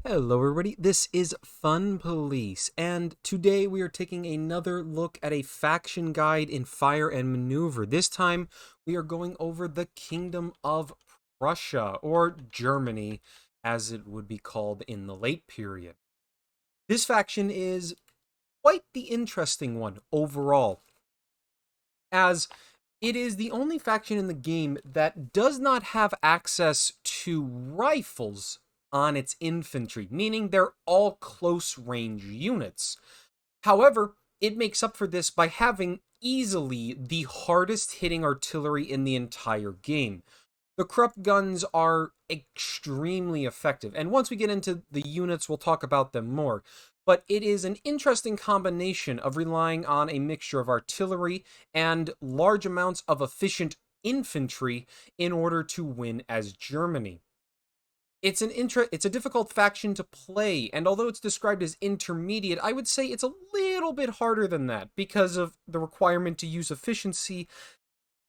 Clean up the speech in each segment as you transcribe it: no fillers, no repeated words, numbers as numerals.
Hello everybody, this is Fun Police, and today we are taking another look at a faction guide in Fire and Maneuver. This time we are going over the Kingdom of Prussia, or Germany, as it would be called in the late period. This faction is quite the interesting one overall, as it is the only faction in the game that does not have access to rifles on its infantry, meaning they're all close range units. However, it makes up for this by having easily the hardest hitting artillery in the entire game. The Krupp guns are extremely effective, and once we get into the units, we'll talk about them more. But it is an interesting combination of relying on a mixture of artillery and large amounts of efficient infantry in order to win as Germany. It's a difficult faction to play, and although it's described as intermediate, I would say it's a little bit harder than that because of the requirement to use efficiency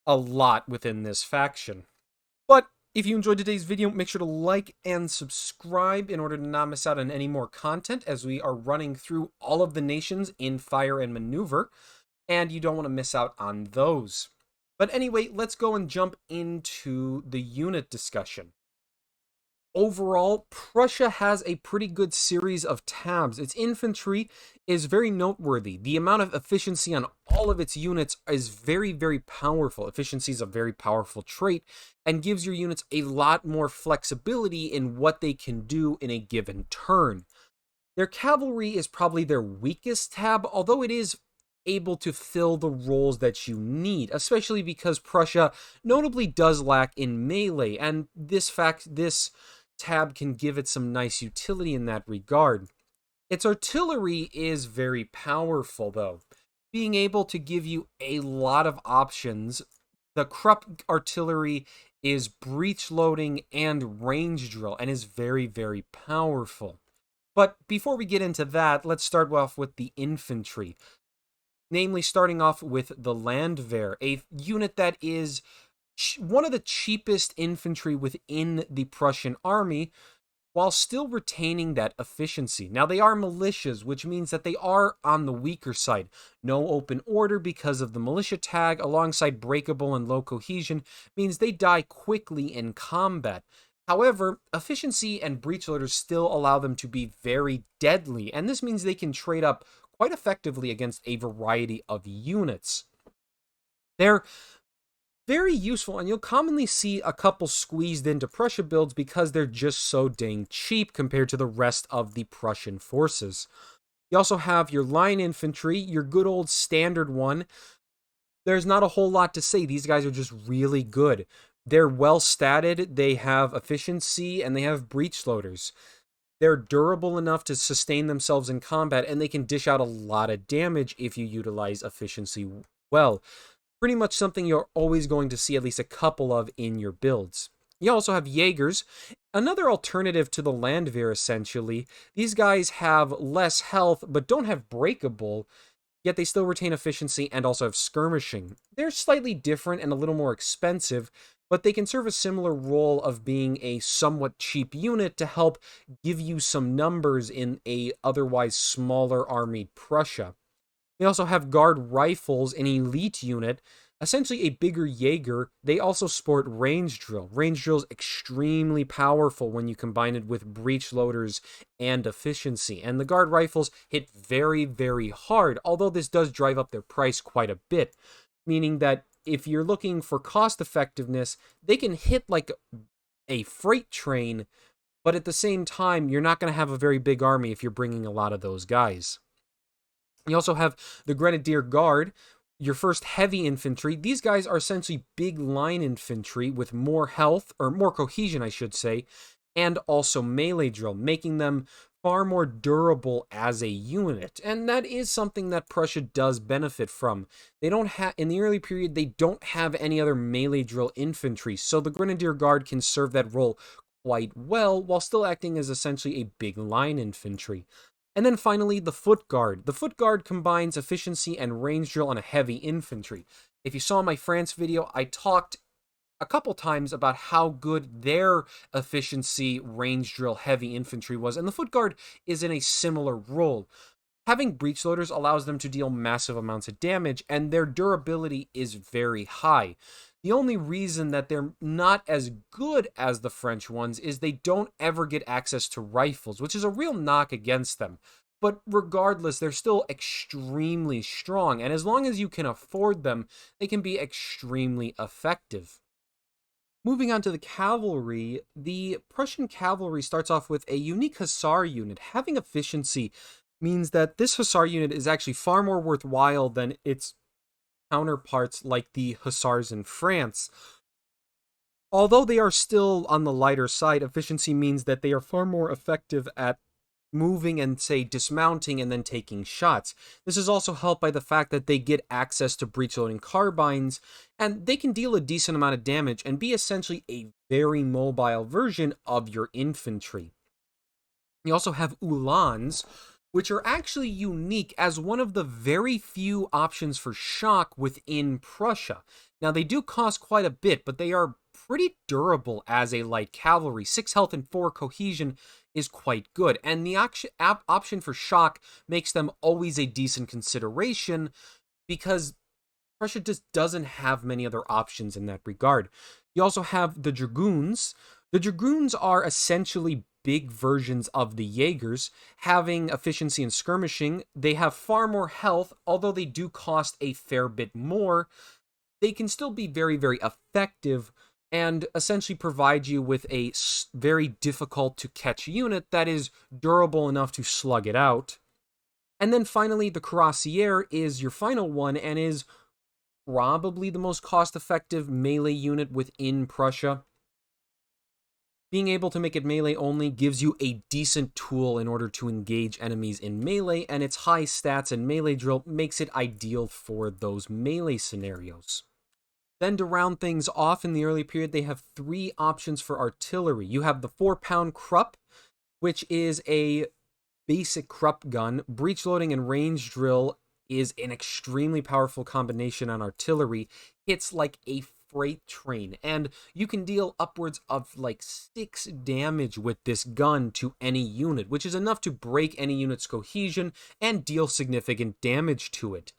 a lot within this faction. But if you enjoyed today's video, make sure to like and subscribe in order to not miss out on any more content, as we are running through all of the nations in Fire and Maneuver, and you don't want to miss out on those. But anyway, let's go and jump into the unit discussion. Overall, Prussia has a pretty good series of tabs. Its infantry is very noteworthy. The amount of efficiency on all of its units is very, very powerful. Efficiency is a very powerful trait and gives your units a lot more flexibility in what they can do in a given turn. Their cavalry is probably their weakest tab, although it is able to fill the roles that you need, especially because Prussia notably does lack in melee, and this tab can give it some nice utility in that regard. Its artillery is very powerful, though, being able to give you a lot of options. The Krupp artillery is breech loading and range drill and is very, very powerful. But before we get into that, let's start off with the infantry. Namely, starting off with the Landwehr, a unit that is one of the cheapest infantry within the Prussian army, while still retaining that efficiency. Now, they are militias, which means that they are on the weaker side. No open order because of the militia tag, alongside breakable and low cohesion, means they die quickly in combat. However, efficiency and breech loaders still allow them to be very deadly, and this means they can trade up quite effectively against a variety of units. They're very useful, and you'll commonly see a couple squeezed into Prussia builds because they're just so dang cheap compared to the rest of the Prussian forces. You also have your line infantry, your good old standard one. There's not a whole lot to say. These guys are just really good. They're well statted, they have efficiency, and they have breech loaders. They're durable enough to sustain themselves in combat, and they can dish out a lot of damage if you utilize efficiency well. Pretty much something you're always going to see at least a couple of in your builds. You also have Jaegers, another alternative to the Landwehr, essentially. These guys have less health, but don't have breakable, yet they still retain efficiency and also have skirmishing. They're slightly different and a little more expensive, but they can serve a similar role of being a somewhat cheap unit to help give you some numbers in a otherwise smaller armied Prussia. They also have guard rifles, an elite unit, essentially a bigger Jaeger. They also sport range drill. Range drill is extremely powerful when you combine it with breech loaders and efficiency. And the guard rifles hit very, very hard, although this does drive up their price quite a bit, meaning that if you're looking for cost effectiveness, they can hit like a freight train, but at the same time, you're not going to have a very big army if you're bringing a lot of those guys. You also have the Grenadier Guard, your first heavy infantry. These guys are essentially big line infantry with more health, or more cohesion, I should say, and also melee drill, making them far more durable as a unit. And that is something that Prussia does benefit from. They don't have, in the early period, they don't have any other melee drill infantry, so the Grenadier Guard can serve that role quite well while still acting as essentially a big line infantry. And then finally, the Foot Guard. The Foot Guard combines efficiency and range drill on a heavy infantry. If you saw my France video, I talked a couple times about how good their efficiency range drill heavy infantry was, and the foot guard is in a similar role. Having breech loaders allows them to deal massive amounts of damage, and their durability is very high. The only reason that they're not as good as the French ones is they don't ever get access to rifles, which is a real knock against them. But regardless, they're still extremely strong, and as long as you can afford them, they can be extremely effective. Moving on to the cavalry, the Prussian cavalry starts off with a unique hussar unit. Having efficiency means that this hussar unit is actually far more worthwhile than its counterparts like the hussars in France. Although they are still on the lighter side, efficiency means that they are far more effective at moving and, say, dismounting and then taking shots. This is also helped by the fact that they get access to breech loading carbines, and they can deal a decent amount of damage and be essentially a very mobile version of your infantry. You also have Uhlans, which are actually unique as one of the very few options for shock within Prussia. Now, they do cost quite a bit, but they are pretty durable as a light cavalry. 6 health and 4 cohesion is quite good, and the option for shock makes them always a decent consideration because Prussia just doesn't have many other options in that regard. You also have the Dragoons. The Dragoons are essentially big versions of the Jaegers, having efficiency in skirmishing. They have far more health, although they do cost a fair bit more. They can still be very, very effective and essentially provide you with a very difficult to catch unit that is durable enough to slug it out. And then finally, the Cuirassier is your final one and is probably the most cost-effective melee unit within Prussia. Being able to make it melee only gives you a decent tool in order to engage enemies in melee, and its high stats and melee drill makes it ideal for those melee scenarios. Then to round things off in the early period, they have 3 options for artillery. You have the 4-pound Krupp, which is a basic Krupp gun. Breech loading and range drill is an extremely powerful combination on artillery. Hits like a freight train, and you can deal upwards of like 6 damage with this gun to any unit, which is enough to break any unit's cohesion and deal significant damage to it.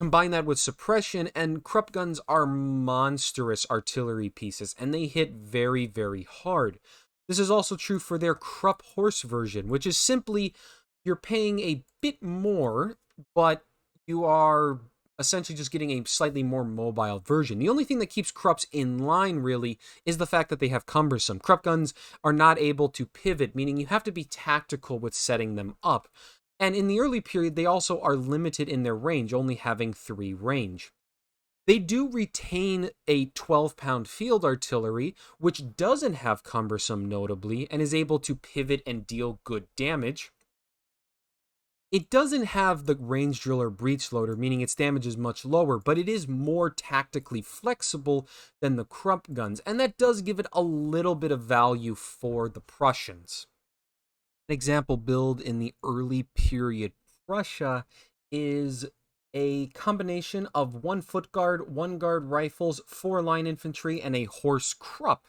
Combine that with suppression, and Krupp guns are monstrous artillery pieces, and they hit very, very hard. This is also true for their Krupp horse version, which is simply you're paying a bit more, but you are essentially just getting a slightly more mobile version. The only thing that keeps Krupps in line, really, is the fact that they have cumbersome. Krupp guns are not able to pivot, meaning you have to be tactical with setting them up. And in the early period, they also are limited in their range, only having 3 range. They do retain a 12-pound field artillery, which doesn't have cumbersome notably, and is able to pivot and deal good damage. It doesn't have the range drill or breech loader, meaning its damage is much lower, but it is more tactically flexible than the Krupp guns, and that does give it a little bit of value for the Prussians. An example build in the early period Prussia is a combination of 1 foot guard, 1 guard rifles, 4 line infantry, and a horse Krupp.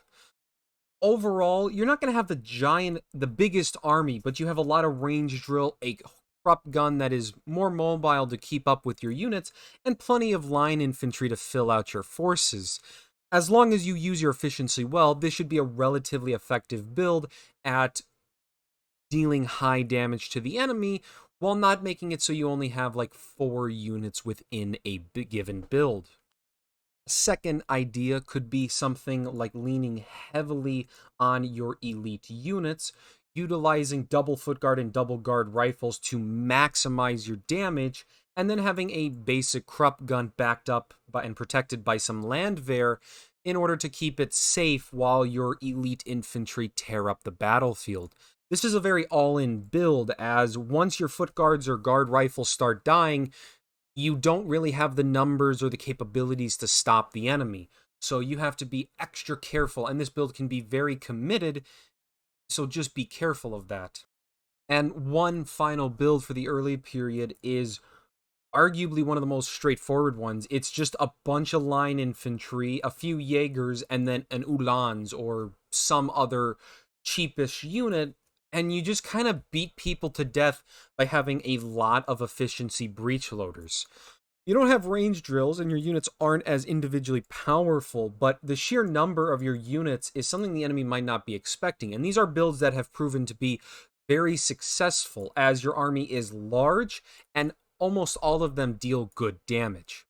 Overall, you're not going to have the biggest army, but you have a lot of range drill, a Krupp gun that is more mobile to keep up with your units, and plenty of line infantry to fill out your forces. As long as you use your efficiency well, this should be a relatively effective build at dealing high damage to the enemy, while not making it so you only have like 4 units within a given build. A second idea could be something like leaning heavily on your elite units, utilizing double foot guard and double guard rifles to maximize your damage, and then having a basic Krupp gun backed up and protected by some Landwehr in order to keep it safe while your elite infantry tear up the battlefield. This is a very all-in build, as once your foot guards or guard rifles start dying, you don't really have the numbers or the capabilities to stop the enemy. So you have to be extra careful, and this build can be very committed, so just be careful of that. And one final build for the early period is arguably one of the most straightforward ones. It's just a bunch of line infantry, a few Jaegers, and then an Uhlans or some other cheapish unit, and you just kind of beat people to death by having a lot of efficiency breach loaders. You don't have range drills and your units aren't as individually powerful, but the sheer number of your units is something the enemy might not be expecting. And these are builds that have proven to be very successful as your army is large and almost all of them deal good damage.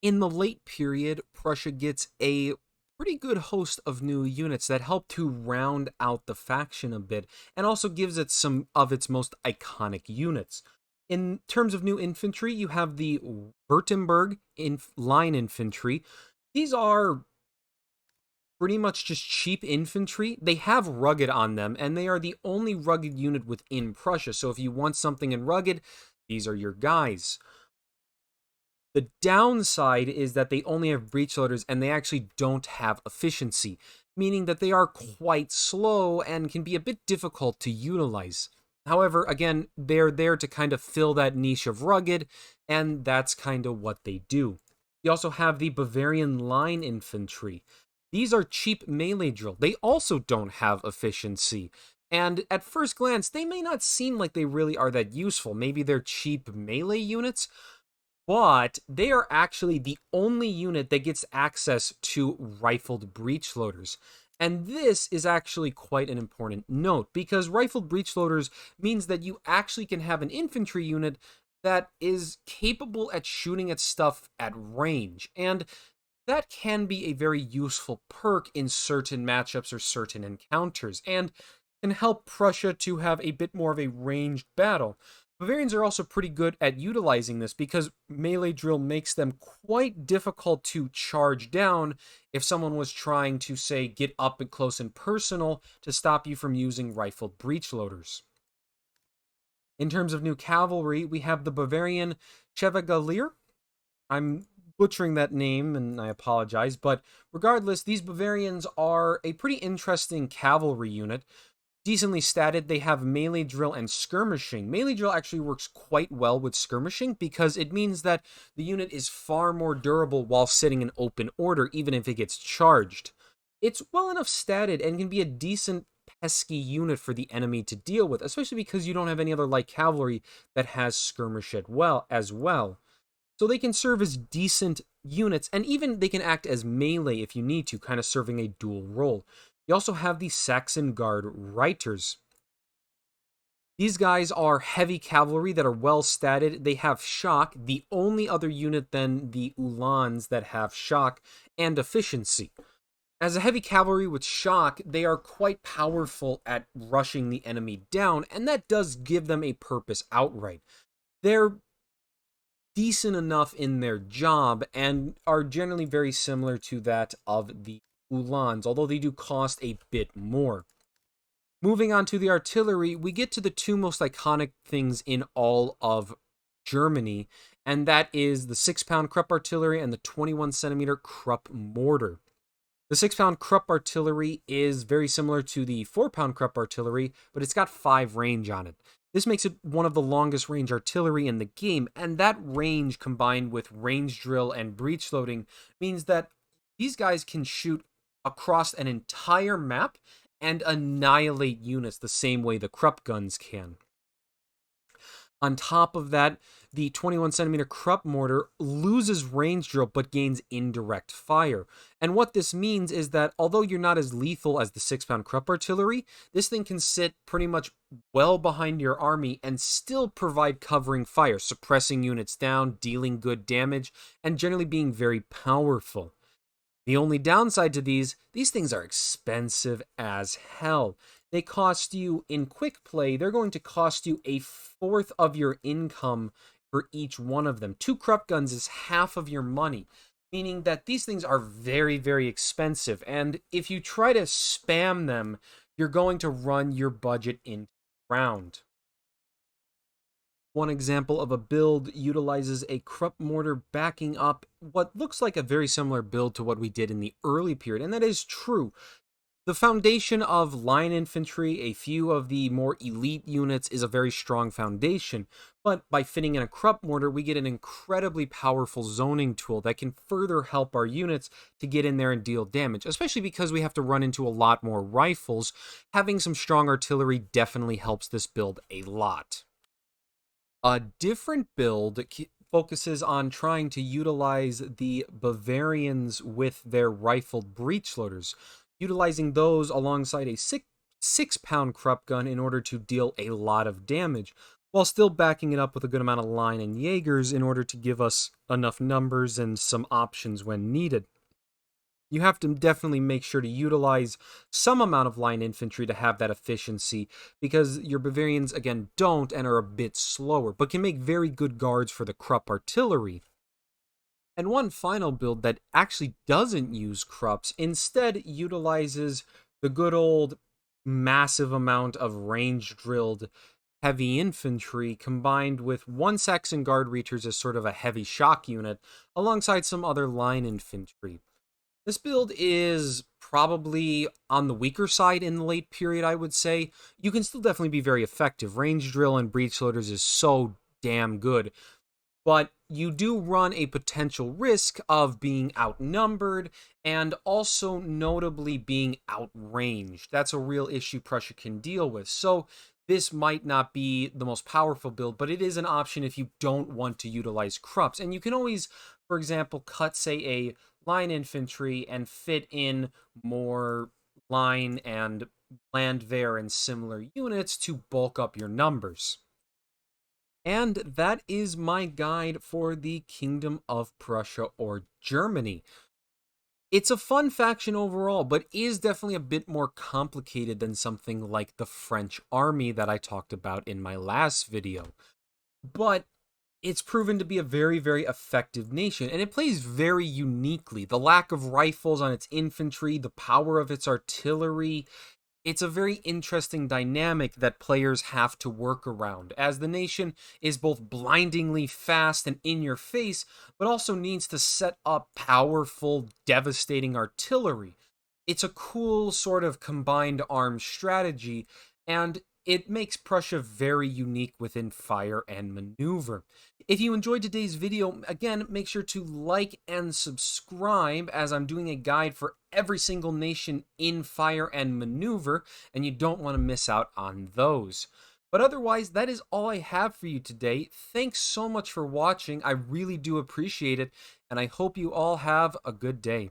In the late period, Prussia gets a pretty good host of new units that help to round out the faction a bit and also gives it some of its most iconic units. In terms of new infantry, you have the Württemberg line infantry. These are pretty much just cheap infantry. They have rugged on them, and they are the only rugged unit within Prussia. So if you want something in rugged, these are your guys. The downside is that they only have breech loaders and they actually don't have efficiency, meaning that they are quite slow and can be a bit difficult to utilize. However, again, they're there to kind of fill that niche of rugged, and that's kind of what they do. You also have the Bavarian line infantry. These are cheap melee drill. They also don't have efficiency. And at first glance, they may not seem like they really are that useful. Maybe they're cheap melee units, but they are actually the only unit that gets access to rifled breech loaders. And this is actually quite an important note, because rifled breech loaders means that you actually can have an infantry unit that is capable at shooting at stuff at range. And that can be a very useful perk in certain matchups or certain encounters, and can help Prussia to have a bit more of a ranged battle. Bavarians are also pretty good at utilizing this because melee drill makes them quite difficult to charge down if someone was trying to, say, get up and close and personal to stop you from using rifled breech loaders. In terms of new cavalry, we have the Bavarian Chevalier. I'm butchering that name and I apologize, but regardless, these Bavarians are a pretty interesting cavalry unit. Decently statted, they have melee drill and skirmishing. Melee drill actually works quite well with skirmishing because it means that the unit is far more durable while sitting in open order, even if it gets charged. It's well enough statted and can be a decent pesky unit for the enemy to deal with, especially because you don't have any other light cavalry that has skirmish as well. So they can serve as decent units, and even they can act as melee if you need to, kind of serving a dual role. You also have the Saxon Guard Reiters. These guys are heavy cavalry that are well statted. They have shock, the only other unit than the Uhlans that have shock and efficiency. As a heavy cavalry with shock, they are quite powerful at rushing the enemy down, and that does give them a purpose outright. They're decent enough in their job and are generally very similar to that of the Uhlans, although they do cost a bit more. Moving on to the artillery, we get to the two most iconic things in all of Germany, and that is the 6-pound Krupp artillery and the 21-centimeter Krupp mortar. The 6-pound Krupp artillery is very similar to the 4-pound Krupp artillery, but it's got 5 range on it. This makes it one of the longest range artillery in the game, and that range combined with range drill and breech loading means that these guys can shoot across an entire map and annihilate units the same way the Krupp guns can. On top of that, the 21-centimeter Krupp mortar loses range drill but gains indirect fire. And what this means is that although you're not as lethal as the 6-pound Krupp artillery, this thing can sit pretty much well behind your army and still provide covering fire, suppressing units down, dealing good damage, and generally being very powerful. The only downside to these things are expensive as hell. They cost you, in quick play, they're going to cost you a fourth of your income for each one of them. 2 Krupp guns is half of your money, meaning that these things are very, very expensive. And if you try to spam them, you're going to run your budget into the ground. One example of a build utilizes a Krupp mortar backing up what looks like a very similar build to what we did in the early period, and that is true. The foundation of line infantry, a few of the more elite units, is a very strong foundation, but by fitting in a Krupp mortar, we get an incredibly powerful zoning tool that can further help our units to get in there and deal damage, especially because we have to run into a lot more rifles. Having some strong artillery definitely helps this build a lot. A different build focuses on trying to utilize the Bavarians with their rifled breech loaders, utilizing those alongside a 6 pound Krupp gun in order to deal a lot of damage, while still backing it up with a good amount of line and Jaegers in order to give us enough numbers and some options when needed. You have to definitely make sure to utilize some amount of line infantry to have that efficiency, because your Bavarians, again, don't and are a bit slower, but can make very good guards for the Krupp artillery. And one final build that actually doesn't use Krupps, instead utilizes the good old massive amount of range-drilled heavy infantry combined with one Saxon Guard Reachers as sort of a heavy shock unit, alongside some other line infantry. This build is probably on the weaker side in the late period, I would say. You can still definitely be very effective. Range drill and breech loaders is so damn good, but you do run a potential risk of being outnumbered and also notably being outranged. That's a real issue Prussia can deal with. So this might not be the most powerful build, but it is an option if you don't want to utilize Krupps. And you can always, for example, cut, say, a line infantry and fit in more line and landwehr and similar units to bulk up your numbers. And that is my guide for the Kingdom of Prussia or Germany. It's a fun faction overall, but is definitely a bit more complicated than something like the French army that I talked about in my last video. But it's proven to be a very, very effective nation, and it plays very uniquely. The lack of rifles on its infantry, the power of its artillery, it's a very interesting dynamic that players have to work around, as the nation is both blindingly fast and in your face, but also needs to set up powerful, devastating artillery. It's a cool sort of combined arms strategy, and it makes Prussia very unique within fire and maneuver. If you enjoyed today's video, again, make sure to like and subscribe, as I'm doing a guide for every single nation in fire and maneuver, and you don't want to miss out on those. But otherwise, that is all I have for you today. Thanks so much for watching. I really do appreciate it, and I hope you all have a good day.